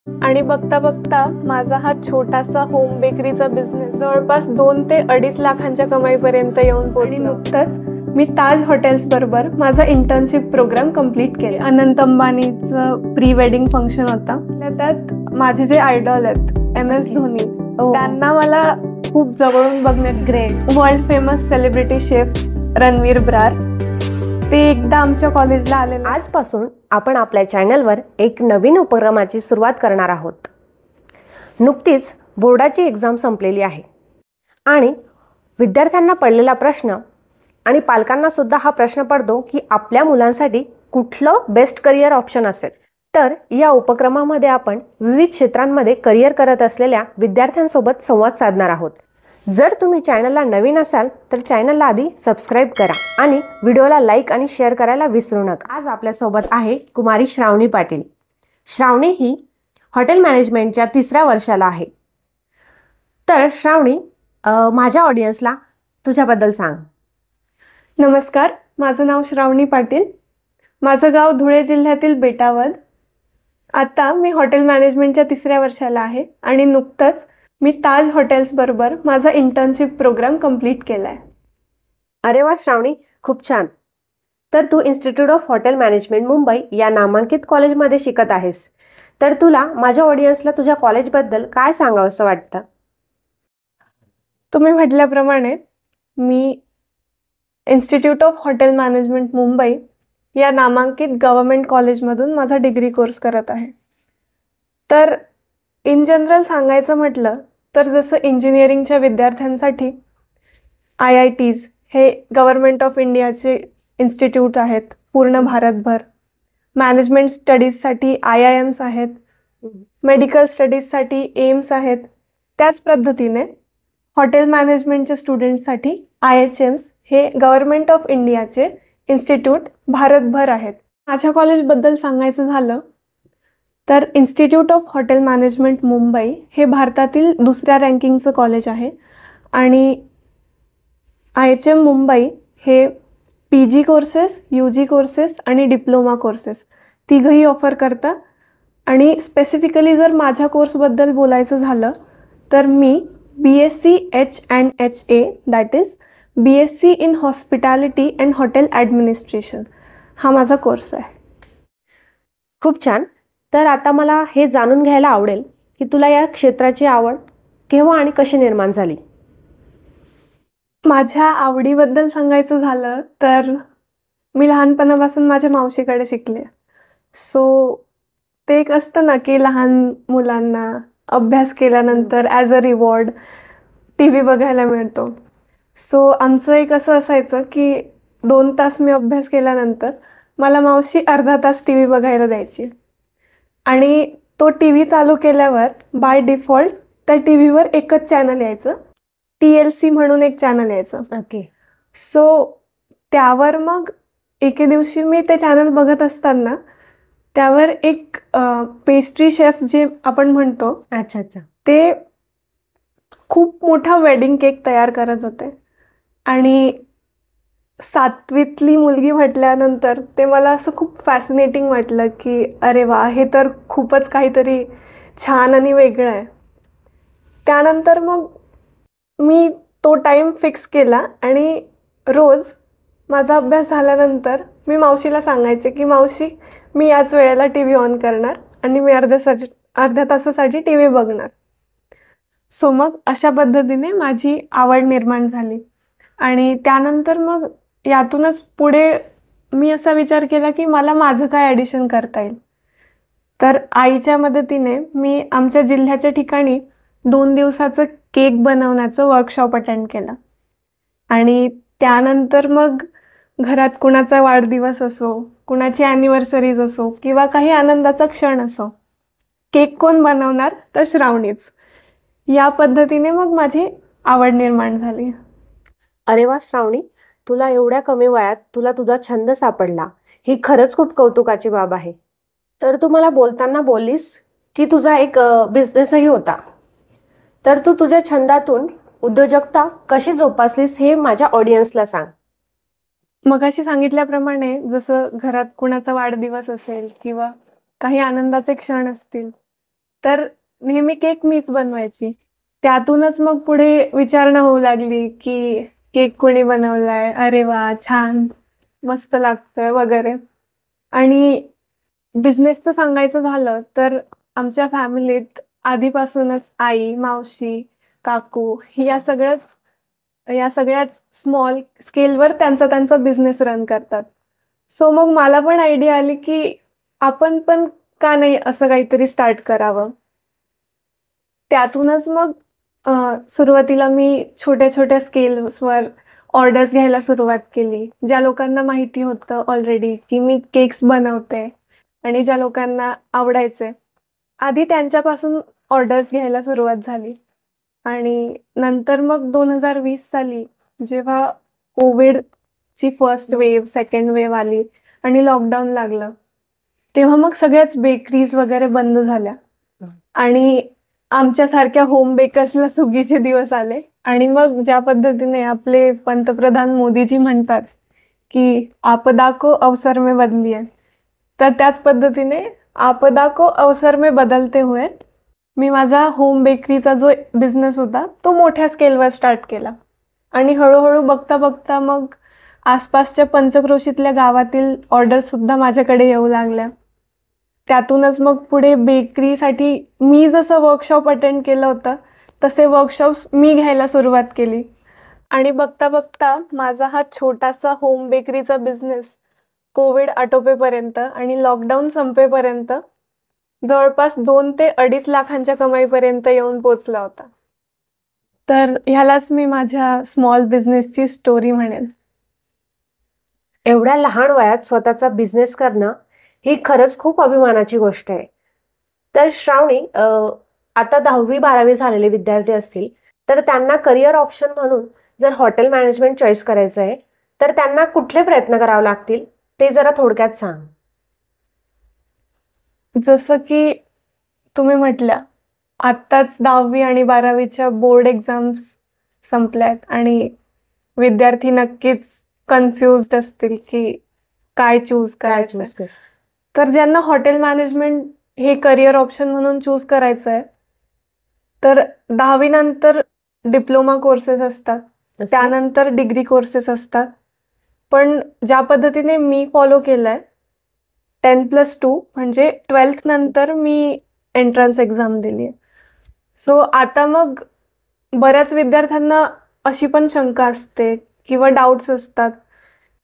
आणि बघता बघता माझा हा छोटासा होम बेकरीचा बिझनेस जवळपास 2 ते 2.5 लाखांच्या कमाईपर्यंत येऊन पोहोचला. आणि नुकतंच मी ताज हॉटेल्स बरोबर माझा इंटर्नशिप प्रोग्राम कंप्लीट केला. अनंत अंबानीचं प्री वेडिंग फंक्शन होता. त्यात माझे जे आयडॉल आहेत MS धोनी, त्यांना मला खूप जवळून बघण्याची great world famous celebrity chef Ranveer Brar ते एकदा आमच्या कॉलेजला आले. आजपासून आपण आपल्या चॅनलवर एक नवीन उपक्रमाची सुरुवात करणार आहोत. नुकतीच बोर्डाची एक्झाम संपलेली आहे आणि विद्यार्थ्यांना पडलेला प्रश्न आणि पालकांना सुद्धा हा प्रश्न पडतो की आपल्या मुलांसाठी कुठलं बेस्ट करिअर ऑप्शन असेल. तर या उपक्रमामध्ये आपण विविध क्षेत्रांमध्ये करिअर करत असलेल्या विद्यार्थ्यांसोबत संवाद साधणार आहोत. जर तुम्ही चॅनलला नवीन असाल तर चॅनलला आधी सबस्क्राईब करा आणि व्हिडिओला लाईक आणि शेअर करायला विसरू नका. आज आपल्यासोबत आहे कुमारी श्रावणी पाटील. श्रावणी ही हॉटेल मॅनेजमेंटच्या 3ऱ्या वर्षाला आहे. तर श्रावणी, माझ्या ऑडियन्सला तुझ्याबद्दल सांग. नमस्कार, माझं नाव श्रावणी पाटील. माझं गाव धुळे जिल्ह्यातील बेटावद. आता मी हॉटेल मॅनेजमेंटच्या 3ऱ्या वर्षाला आहे आणि नुकतंच मी ताज हॉटेल्स बरोबर माझा इंटर्नशिप प्रोग्राम कंप्लीट केला आहे. अरे वा श्रावणी, खूप छान. तर तू institute of hotel management Mumbai या नामांकित कॉलेजमध्ये शिकत आहेस. तर तुला माझ्या ऑडियन्सला तुझ्या कॉलेजबद्दल काय सांगावं असं वाटतं? तुम्ही म्हटल्याप्रमाणे मी institute of hotel management Mumbai या नामांकित गव्हर्मेंट कॉलेजमधून माझा डिग्री कोर्स करत आहे. तर इन जनरल सांगायचं म्हटलं तर जसं इंजिनिअरिंगच्या विद्यार्थ्यांसाठी IITs हे गव्हर्मेंट ऑफ इंडियाचे इन्स्टिट्यूट आहेत पूर्ण भारतभर. मॅनेजमेंट स्टडीजसाठी IIMs आहेत, मेडिकल स्टडीजसाठी एम्स आहेत. त्याच पद्धतीने हॉटेल मॅनेजमेंटच्या स्टुडंट्ससाठी IHMs हे गव्हर्मेंट ऑफ इंडियाचे इन्स्टिट्यूट भारतभर आहेत. माझ्या कॉलेजबद्दल सांगायचं झालं तर institute of hotel management Mumbai हे भारतातील 2ऱ्या रँकिंगचं कॉलेज आहे आणि IHM मुंबई हे PG कोर्सेस, UG कोर्सेस आणि डिप्लोमा कोर्सेस तिघंही ऑफर करतात. आणि स्पेसिफिकली जर माझ्या कोर्सबद्दल बोलायचं झालं तर मी BSc H&HA that is BSc in hospitality and hotel administration हा माझा कोर्स आहे. खूप छान. तर आता मला हे जाणून घ्यायला आवडेल की तुला या क्षेत्राची आवड केव्हा आणि कशी निर्माण झाली? माझ्या आवडीबद्दल सांगायचं झालं तर मी लहानपणापासून माझ्या मावशीकडे शिकले. सो ते एक असतं ना की लहान मुलांना अभ्यास केल्यानंतर ॲज अ रिवॉर्ड TV बघायला मिळतो. सो आमचं एक असं असायचं की 2 तास मी अभ्यास केल्यानंतर मला मावशी अर्धा तास TV बघायला द्यायची आणि तो TV चालू केल्यावर बाय डिफॉल्ट त्या TVवर एकच चॅनल यायचं, TLC म्हणून एक चॅनल यायचं. ओके. सो त्यावर मग एके दिवशी मी ते चॅनल बघत असताना त्यावर एक पेस्ट्री शेफ जे आपण म्हणतो, अच्छा अच्छा, ते खूप मोठा वेडिंग केक तयार करत होते आणि 7वीतली मुलगी म्हटल्यानंतर ते मला असं खूप फॅसिनेटिंग वाटलं की अरे वा, हे तर खूपच काहीतरी छान आणि वेगळं आहे. त्यानंतर मग मी तो टाईम फिक्स केला आणि रोज माझा अभ्यास झाल्यानंतर मी मावशीला सांगायचे की मावशी, मी याच वेळेला TV ऑन करणार आणि मी अर्ध्या तासासाठी TV बघणार. सो मग अशा पद्धतीने माझी आवड निर्माण झाली आणि त्यानंतर मग यातूनच पुढे मी असा विचार केला की मला माझं काय ॲडिशन करता येईल. तर आईच्या मदतीने मी आमच्या जिल्ह्याच्या ठिकाणी 2 दिवसाचं केक बनवण्याचं वर्कशॉप अटेंड केलं आणि त्यानंतर मग घरात कुणाचा वाढदिवस असो, कुणाची ॲनिव्हर्सरीज असो किंवा काही आनंदाचा क्षण असो, केक कोण बनवणार तर श्रावणीच. या पद्धतीने मग माझी आवड निर्माण झाली. अरे वा श्रावणी, तुला एवढ्या कमी वयात तुला तुझा छंद सापडला, ही खरंच खूप कौतुकाची बाब आहे. तर तू मला बोलताना बोललीस की तुझा एक बिझनेसही होता. तर तू तुझ्या छंदातून उद्योजकता कशी जोपासलीस हे माझ्या ऑडियन्सला सांग. मगाशी सांगितल्याप्रमाणे जसं घरात कुणाचा वाढदिवस असेल किंवा काही आनंदाचे क्षण असतील तर नेहमी केक मीच बनवायची. त्यातूनच मग पुढे विचारणा होऊ लागली, की केक कोणी बनवलाय? अरे वाह! छान, मस्त लागतोय वगैरे. आणि बिझनेसचं सांगायचं झालं तर आमच्या फॅमिलीत आधीपासूनच आई, मावशी, काकू या सगळ्याच स्मॉल स्केलवर त्यांचा बिझनेस रन करतात. सो मग मला पण आयडिया आली, की आपण पण का नाही असं काहीतरी स्टार्ट करावं. त्यातूनच मग सुरुवातीला मी छोट्या-छोट्या स्केल्सवर ऑर्डर्स घ्यायला सुरुवात केली. ज्या लोकांना माहिती होतं ऑलरेडी, की मी केक्स बनवते आणि ज्या लोकांना आवडायचे, आधी त्यांच्यापासून ऑर्डर्स घ्यायला सुरुवात झाली. आणि नंतर मग 2020 साली जेव्हा कोविडची फर्स्ट वेव्ह, सेकंड वेव्ह आली आणि लॉकडाऊन लागलं, तेव्हा मग सगळ्याच बेकरीज वगैरे बंद झाल्या आणि आमच्यासारख्या होम बेकर्सला सुगीचे दिवस आले. आणि मग ज्या पद्धतीने आपले पंतप्रधान मोदीजी म्हणतात, की "आपदा को अवसर में बदलिए." तर त्याच पद्धतीने आपदा को अवसर में बदलते हुए मी माझा होम बेकरीचा जो बिझनेस होता, तो मोठ्या स्केलवर स्टार्ट केला. आणि हळूहळू बघता-बघता मग आसपासच्या पंचक्रोशीतल्या गावातील ऑर्डर्ससुद्धा माझ्याकडे येऊ लागल्या. त्यातूनच मग पुढे बेकरीसाठी मी जसं वर्कशॉप अटेंड केलं होतं, तसे वर्कशॉप्स मी घ्यायला सुरुवात केली. आणि बघता-बघता माझा हा छोटासा होम बेकरीचा बिझनेस कोविड आटोपेपर्यंत आणि लॉकडाऊन संपेपर्यंत जवळपास 2 ते 2.5 लाखांच्या कमाईपर्यंत येऊन पोहोचला होता. तर ह्यालाच मी माझ्या स्मॉल बिझनेसची स्टोरी म्हणेन. एवढ्या लहान वयात स्वतःचा बिझनेस करणं ही खरंच खूप अभिमानाची गोष्ट आहे. तर श्रावणी, आता 10वी-12वी झालेले विद्यार्थी असतील, तर त्यांना करिअर ऑप्शन म्हणून जर हॉटेल मॅनेजमेंट चॉईस करायचं आहे, तर त्यांना कुठले प्रयत्न करावे लागतील ते जरा थोडक्यात सांग. जसं की तुम्ही म्हटल्या, आत्ताच 10वी आणि 12वीच्या बोर्ड एक्झाम्स संपल्यात आणि विद्यार्थी नक्कीच कन्फ्युज्ड असतील, की काय चूज करायचं. चूज कर. तर ज्यांना हॉटेल मॅनेजमेंट हे करिअर ऑप्शन म्हणून चूज करायचं आहे, तर 10वी नंतर डिप्लोमा कोर्सेस असतात, त्यानंतर डिग्री कोर्सेस असतात. पण ज्या पद्धतीने मी फॉलो केलंय, 10+2 म्हणजे 12th नंतर मी एंट्रन्स एक्झाम दिली आहे. सो आता मग बऱ्याच विद्यार्थ्यांना अशी पण शंका असते किंवा डाऊट्स असतात,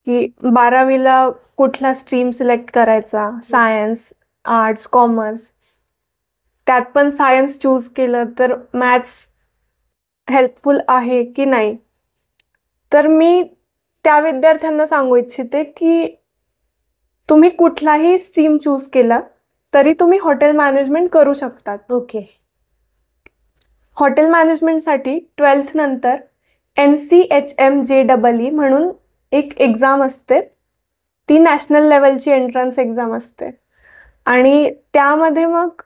की 12वीला कुठला स्ट्रीम सिलेक्ट करायचा, सायन्स, आर्ट्स, कॉमर्स. त्यात पण सायन्स चूज केलं तर मॅथ्स हेल्पफुल आहे की नाही. तर मी त्या विद्यार्थ्यांना सांगू इच्छिते, की तुम्ही कुठलाही स्ट्रीम चूज केला तरी तुम्ही हॉटेल मॅनेजमेंट करू शकतात. ओके. हॉटेल मॅनेजमेंटसाठी 12th नंतर NCHMJEE म्हणून एक एक्झाम असते. ती नॅशनल लेवलची एंट्रन्स एक्झाम असते आणि त्यामध्ये मग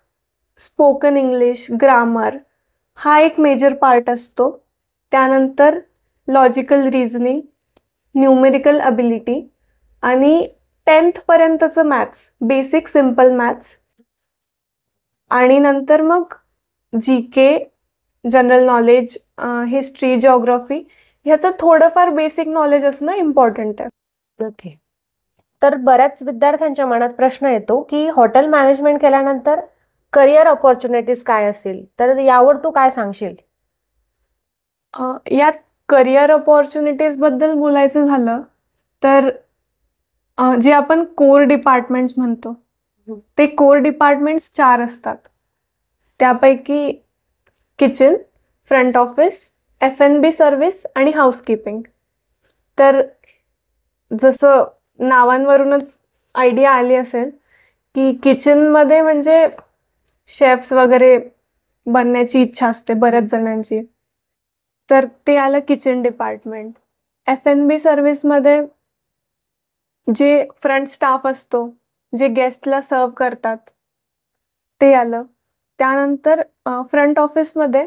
स्पोकन इंग्लिश, ग्रामर हा एक मेजर पार्ट असतो. त्यानंतर लॉजिकल रिझनिंग, न्यूमेरिकल अबिलिटी आणि 10th पर्यंतचं मॅथ्स, बेसिक सिम्पल मॅथ्स. आणि नंतर मग GK, general knowledge, history, geography ह्याचं थोडंफार बेसिक नॉलेज असणं इम्पॉर्टंट आहे. ओके. तर बऱ्याच विद्यार्थ्यांच्या मनात प्रश्न येतो, की हॉटेल मॅनेजमेंट केल्यानंतर करिअर ऑपॉर्च्युनिटीज काय असेल, तर यावर तू काय सांगशील? यात करिअर ऑपॉर्च्युनिटीजबद्दल बोलायचं झालं तर जे आपण कोर डिपार्टमेंट्स म्हणतो, ते कोर डिपार्टमेंट्स 4 असतात. त्यापैकी kitchen, front office, F&B service आणि हाऊसकीपिंग. तर जसं नावांवरूनच आयडिया आली असेल, की किचनमध्ये म्हणजे शेफ्स वगैरे बनण्याची इच्छा असते बऱ्याच जणांची. तर ते आलं किचन डिपार्टमेंट. F&B सर्व्हिसमध्ये जे फ्रंट स्टाफ असतो, जे गेस्टला सर्व करतात, ते आलं. त्यानंतर फ्रंट ऑफिसमध्ये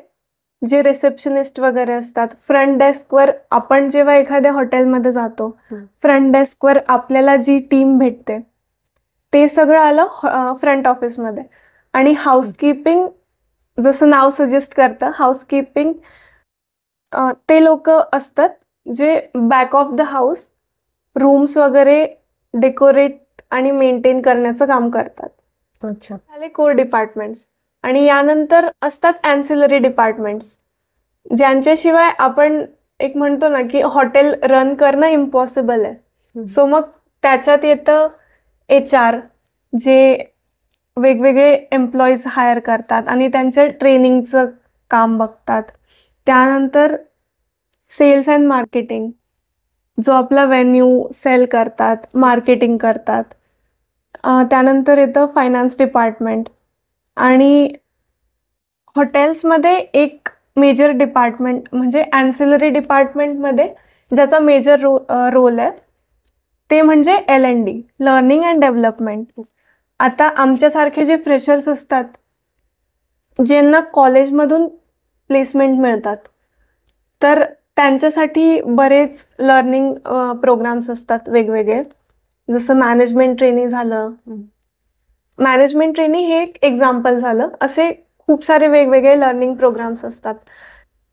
जे रिसेप्शनिस्ट वगैरे असतात, फ्रंट डेस्कवर आपण जेव्हा एखाद्या हॉटेलमध्ये जातो, फ्रंट डेस्कवर आपल्याला जी टीम भेटते, ते सगळं आलं फ्रंट ऑफिसमध्ये. आणि हाऊसकीपिंग जसं नाव सजेस्ट करतं हाऊसकीपिंग, ते लोक असतात जे back of the house rooms वगैरे डेकोरेट आणि मेंटेन करण्याचं काम करतात. अच्छा. झाले कोर डिपार्टमेंट्स. आणि यानंतर असतात ॲन्सिलरी डिपार्टमेंट्स, ज्यांच्याशिवाय आपण एक म्हणतो ना की हॉटेल रन करणं इम्पॉसिबल आहे. सो मग त्याच्यात येतं HR, जे वेगवेगळे एम्प्लॉईज हायर करतात आणि त्यांच्या ट्रेनिंगचं काम बघतात. त्यानंतर सेल्स अँड मार्केटिंग, जो आपला व्हेन्यू सेल करतात, मार्केटिंग करतात. त्यानंतर येतं फायनान्स डिपार्टमेंट. आणि हॉटेल्समध्ये एक मेजर डिपार्टमेंट म्हणजे ॲन्सिलरी डिपार्टमेंटमध्ये ज्याचा मेजर रोल आहे ते म्हणजे L&D, लर्निंग अँड डेव्हलपमेंट. आता आमच्यासारखे जे फ्रेशर्स असतात, ज्यांना कॉलेजमधून प्लेसमेंट मिळतात, तर त्यांच्यासाठी बरेच लर्निंग प्रोग्राम्स असतात वेगवेगळे. जसं मॅनेजमेंट ट्रेनिंग झालं. मॅनेजमेंट ट्रेनिंग हे एक एक्झाम्पल झालं. असे खूप सारे वेगवेगळे लर्निंग प्रोग्राम्स असतात.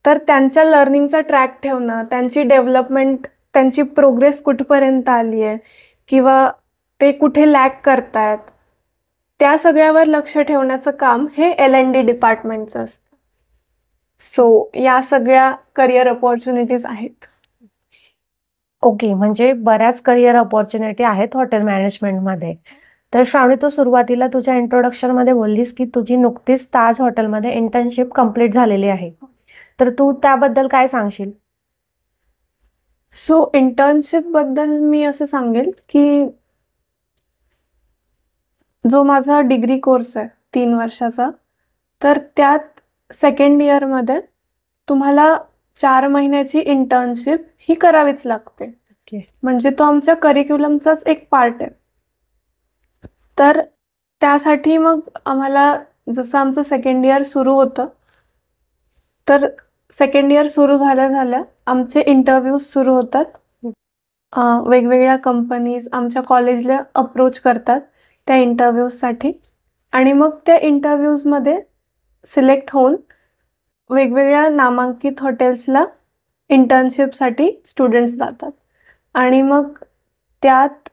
तर त्यांच्या लर्निंगचा ट्रॅक ठेवणं, त्यांची डेव्हलपमेंट, त्यांची प्रोग्रेस कुठपर्यंत आली आहे किंवा ते कुठे लॅग करतायत, त्या सगळ्यावर लक्ष ठेवण्याचं काम हे L&D डिपार्टमेंटचं असतं. सो या सगळ्या करिअर अपॉर्च्युनिटीज आहेत. ओके, म्हणजे बऱ्याच करिअर अपॉर्च्युनिटी आहेत हॉटेल मॅनेजमेंटमध्ये. तर श्रावणी, तू सुरुवातीला तुझ्या इंट्रोडक्शनमध्ये बोललीस की तुझी नुकतीच ताज हॉटेलमध्ये इंटर्नशिप कंप्लीट झालेली आहे. तर तू त्याबद्दल काय सांगशील? सो इंटर्नशिपबद्दल मी असं सांगेल की जो माझा डिग्री कोर्स आहे 3 वर्षाचा, तर त्यात सेकंड इयरमध्ये तुम्हाला 4 महिन्याची इंटर्नशिप ही करावीच लागते. म्हणजे तो आमच्या करिक्युलमचाच एक पार्ट आहे. तर त्यासाठी मग आम्हाला, जसं आमचं सेकंड इयर सुरू होतं, तर सेकंड इयर सुरू झाल्या झाल्या आमचे इंटरव्ह्यूज सुरू होतात. वेगवेगळ्या कंपनीज आमच्या कॉलेजला अप्रोच करतात त्या इंटरव्ह्यूजसाठी. आणि मग त्या इंटरव्ह्यूजमध्ये सिलेक्ट होऊन वेगवेगळ्या नामांकित हॉटेल्सला इंटर्नशिपसाठी स्टुडंट्स जातात. आणि मग त्यात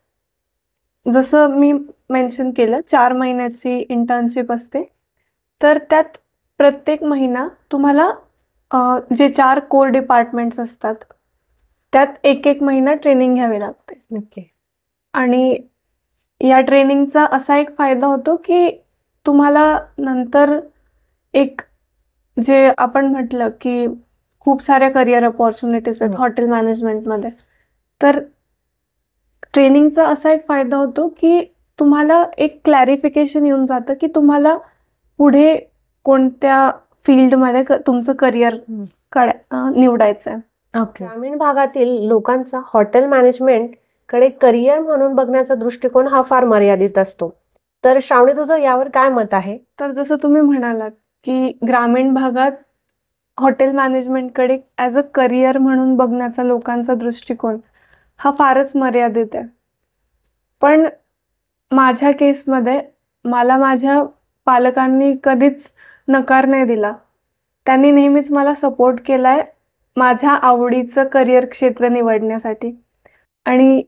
जसं मी मेन्शन केलं 4 महिन्याची इंटर्नशिप असते. तर त्यात प्रत्येक महिना तुम्हाला जे 4 कोर डिपार्टमेंट्स असतात त्यात एक महिना ट्रेनिंग घ्यावी लागते. ओके. आणि या ट्रेनिंगचा असा एक फायदा होतो की तुम्हाला नंतर एक, जे आपण म्हटलं की खूप साऱ्या करिअर अपॉर्च्युनिटीज आहेत हॉटेल मॅनेजमेंटमध्ये, तर ट्रेनिंगचा असा एक फायदा होतो की तुम्हाला एक क्लॅरिफिकेशन येऊन जातं की तुम्हाला पुढे कोणत्या फील्डमध्ये तुमचं करिअर निवडायचं आहे. ओके. ग्रामीण भागातील लोकांचा हॉटेल मॅनेजमेंटकडे करिअर म्हणून बघण्याचा दृष्टिकोन हा फार मर्यादित असतो. तर श्रावणी, तुझं यावर काय मत आहे? तर जसं तुम्ही म्हणालात की ग्रामीण भागात हॉटेल मॅनेजमेंटकडे ॲज अ करिअर म्हणून बघण्याचा लोकांचा दृष्टिकोन हा फारच मर्यादित आहे. पण माझ्या केसमध्ये मला माझ्या पालकांनी कधीच नकार नाही दिला. त्यांनी नेहमीच मला सपोर्ट केला आहे माझ्या आवडीचं करिअर क्षेत्र निवडण्यासाठी. आणि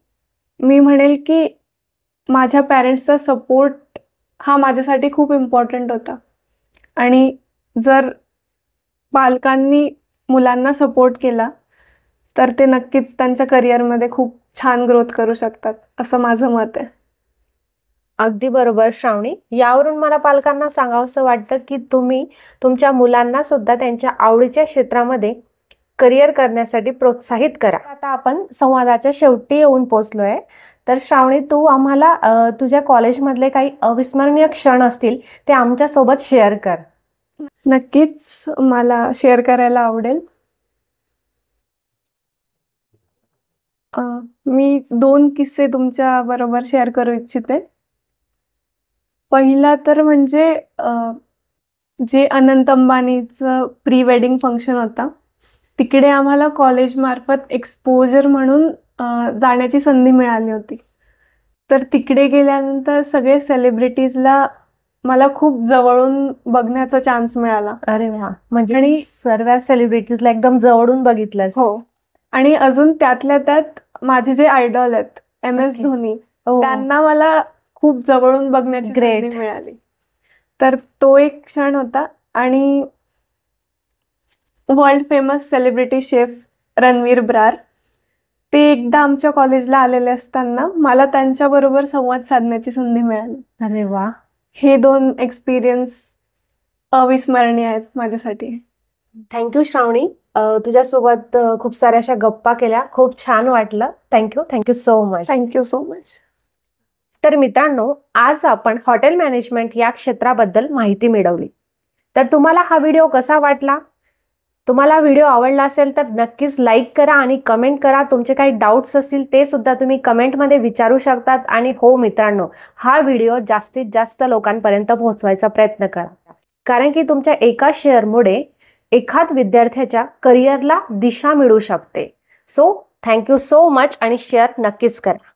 मी म्हणेल की माझ्या पॅरेंट्सचा सपोर्ट हा माझ्यासाठी खूप इम्पॉर्टंट होता. आणि जर पालकांनी मुलांना सपोर्ट केला तर ते नक्कीच त्यांच्या करिअरमध्ये खूप छान ग्रोथ करू शकतात, असं माझं मत आहे. अगदी बरोबर श्रावणी. यावरून मला पालकांना सांगावंसं वाटतं की तुम्ही तुमच्या मुलांना सुद्धा त्यांच्या आवडीच्या क्षेत्रामध्ये करिअर करण्यासाठी प्रोत्साहित करा. आता आपण संवादाच्या शेवटी येऊन पोहोचलोय. तर श्रावणी, तू आम्हाला तुझ्या कॉलेजमधले काही अविस्मरणीय क्षण असतील ते आमच्यासोबत शेअर कर. नक्कीच मला शेअर करायला आवडेल. मी 2 किस्से तुमच्या बरोबर शेअर करू इच्छिते. पहिला तर म्हणजे जे अनंत अंबानीचं प्री वेडिंग फंक्शन होता, तिकडे आम्हाला कॉलेजमार्फत एक्सपोजर म्हणून जाण्याची संधी मिळाली होती. तर तिकडे गेल्यानंतर सगळे सेलिब्रिटीजला मला खूप जवळून बघण्याचा चान्स मिळाला. अरे वा, म्हणजे आणि सर्व सेलिब्रिटीजला एकदम जवळून बघितलंस. हो, आणि अजून त्यातल्या त्यात माझे जे आयडॉल आहेत MS Okay. धोनी, हो. त्यांना मला खूप जवळून बघण्याची Great. संधी मिळाली. तर तो एक क्षण होता. आणि world famous celebrity chef Ranveer Brar, ते एकदा आमच्या कॉलेजला आलेले असताना मला त्यांच्याबरोबर संवाद साधण्याची संधी मिळाली. अरे वा, हे 2 एक्सपिरियन्स अविस्मरणीय आहेत माझ्यासाठी. थँक्यू श्रावणी. तुझ्यासोबत खूप साऱ्या अशा गप्पा केल्या, खूप छान वाटलं. Thank you so much. Thank you so much. तर मित्रांनो, आज आपण हॉटेल मॅनेजमेंट या क्षेत्राबद्दल माहिती मिळवली. तर तुम्हाला हा व्हिडिओ कसा वाटला? तुम्हाला व्हिडिओ आवडला असेल तर नक्कीच लाईक करा आणि कमेंट करा. तुमचे काही डाऊट्स असतील ते सुद्धा तुम्ही कमेंटमध्ये विचारू शकतात. आणि हो मित्रांनो, हा व्हिडिओ जास्तीत जास्त लोकांपर्यंत पोहोचवायचा प्रयत्न करा, कारण की तुमच्या एका शेअरमुळे एखाद विद्यार्थ्याच्या करिअरला दिशा मिळू शकते. सो थँक्यू सो मच आणि शेअर नक्कीच करा.